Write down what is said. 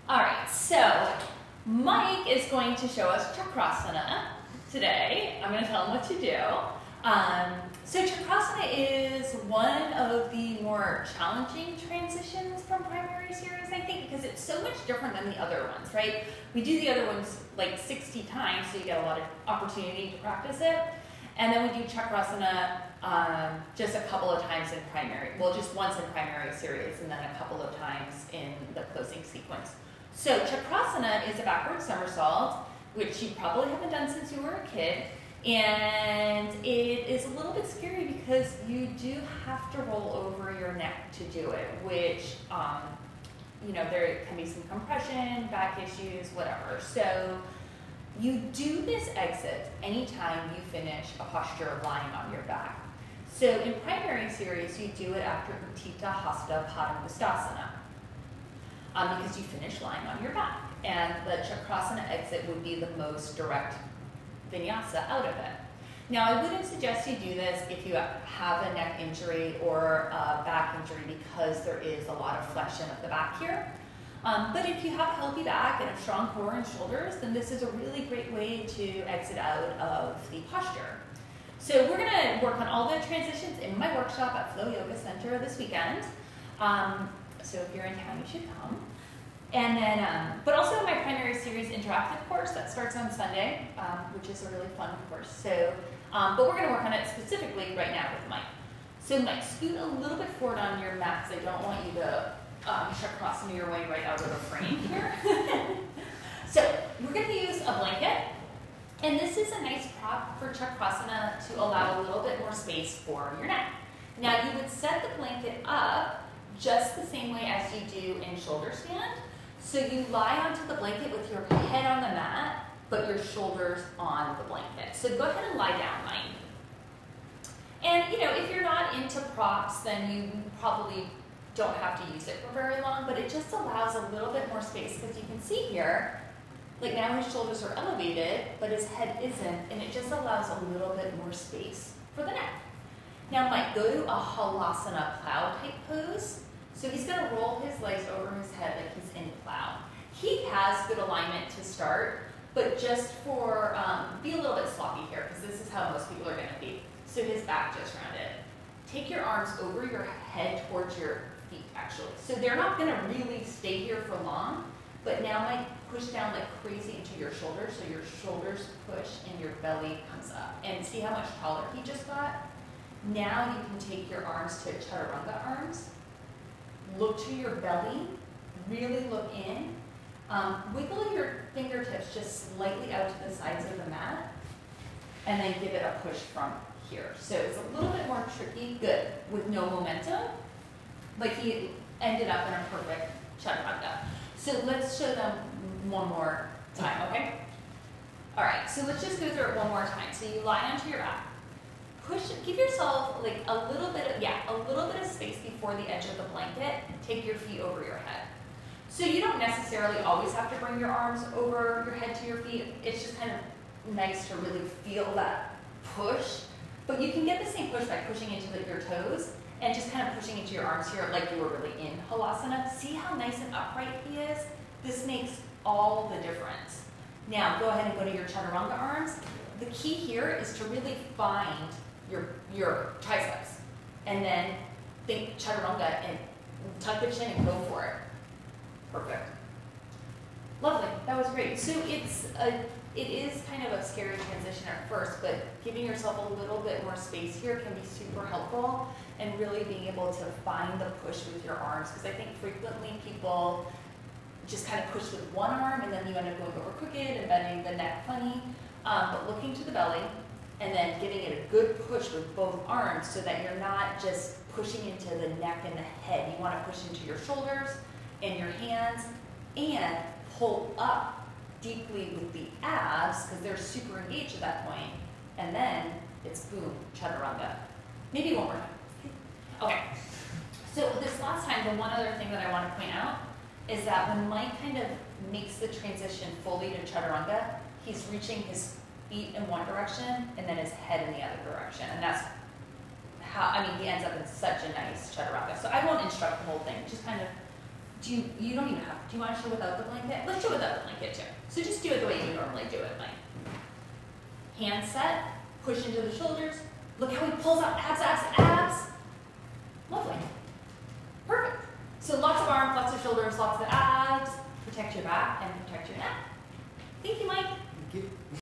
All right, so Mike is going to show us Chakrasana today. I'm going to tell him what to do. So Chakrasana is one of the more challenging transitions from primary series, I think, because it's so much different than the other ones, right? We do the other ones like 60 times, so you get a lot of opportunity to practice it. And then we do Chakrasana just a couple of times in primary, well, just once in primary series, and then a couple of times in the closing sequence. So Chakrasana is a backward somersault, which you probably haven't done since you were a kid. And it is a little bit scary because you do have to roll over your neck to do it, which, you know, there can be some compression, back issues, whatever. So you do this exit anytime you finish a posture of lying on your back. So in primary series, you do it after Utthita Hasta Padangusthasana, because you finish lying on your back. And the Chakrasana exit would be the most direct vinyasa out of it. Now, I wouldn't suggest you do this if you have a neck injury or a back injury because there is a lot of flexion of the back here. But if you have a healthy back and a strong core and shoulders, then this is a really great way to exit out of the posture. So we're going to work on all the transitions in my workshop at Flow Yoga Center this weekend. So if you're in town, you should come. And then, but also my primary series interactive course that starts on Sunday, which is a really fun course. So, but we're going to work on it specifically right now with Mike. So Mike, scoot a little bit forward on your mat because I don't want you to Chakrasana your way right out of the frame here. So we're going to use a blanket. And this is a nice prop for Chakrasana to allow a little bit more space for your neck. Now you would set the blanket up just the same way as you do in shoulder stand. So you lie onto the blanket with your head on the mat, but your shoulders on the blanket. So go ahead and lie down, Mike. And you know, if you're not into props, then you probably don't have to use it for very long, but it just allows a little bit more space because you can see here, like now his shoulders are elevated, but his head isn't, and it just allows a little bit more space for the neck. Now Mike, go to a Halasana plow type pose. So he's going to roll his legs over his head like he's in plow. He has good alignment to start, but just for, be a little bit sloppy here because this is how most people are going to be. So his back just rounded. Take your arms over your head towards your feet actually. So they're not going to really stay here for long, but now Mike, push down like crazy into your shoulders so your shoulders push and your belly comes up. And see how much taller he just got? Now you can take your arms to Chaturanga arms. Look to your belly, really look in. Wiggle your fingertips just slightly out to the sides of the mat, and then give it a push from here. So it's a little bit more tricky, good, with no momentum, but he ended up in a perfect Chaturanga. So let's show them one more time, okay? All right, so let's just go through it one more time. So you lie onto your back. Push, give yourself like a little bit of space before the edge of the blanket. Take your feet over your head. So you don't necessarily always have to bring your arms over your head to your feet. It's just kind of nice to really feel that push. But you can get the same push by pushing into your toes and just kind of pushing into your arms here like you were really in Halasana. See how nice and upright he is? This makes all the difference. Now go ahead and go to your Chaturanga arms. The key here is to really find your triceps, and then think Chaturanga and tuck the chin and go for it. Perfect. Lovely. That was great. So it is kind of a scary transition at first, but giving yourself a little bit more space here can be super helpful, and really being able to find the push with your arms, because I think frequently people just kind of push with one arm and then you end up going over crooked and bending the neck funny, but looking to the belly, and then giving it a good push with both arms so that you're not just pushing into the neck and the head. You want to push into your shoulders and your hands and pull up deeply with the abs because they're super engaged at that point. And then it's boom, Chaturanga. Maybe one more time. Okay. So this last time, the one other thing that I want to point out is that when Mike kind of makes the transition fully to Chaturanga, he's reaching his feet in one direction and then his head in the other direction. And that's how, I mean, he ends up in such a nice Chaturanga. So I won't instruct the whole thing, just kind of you don't even have, do you want to show without the blanket? Let's show without the blanket too. So just do it the way you normally do it, Mike. Hand set, push into the shoulders. Look how he pulls out abs, abs, abs. Lovely. Perfect. So lots of arms, lots of shoulders, lots of abs. Protect your back and protect your neck. Thank you, Mike. Thank you.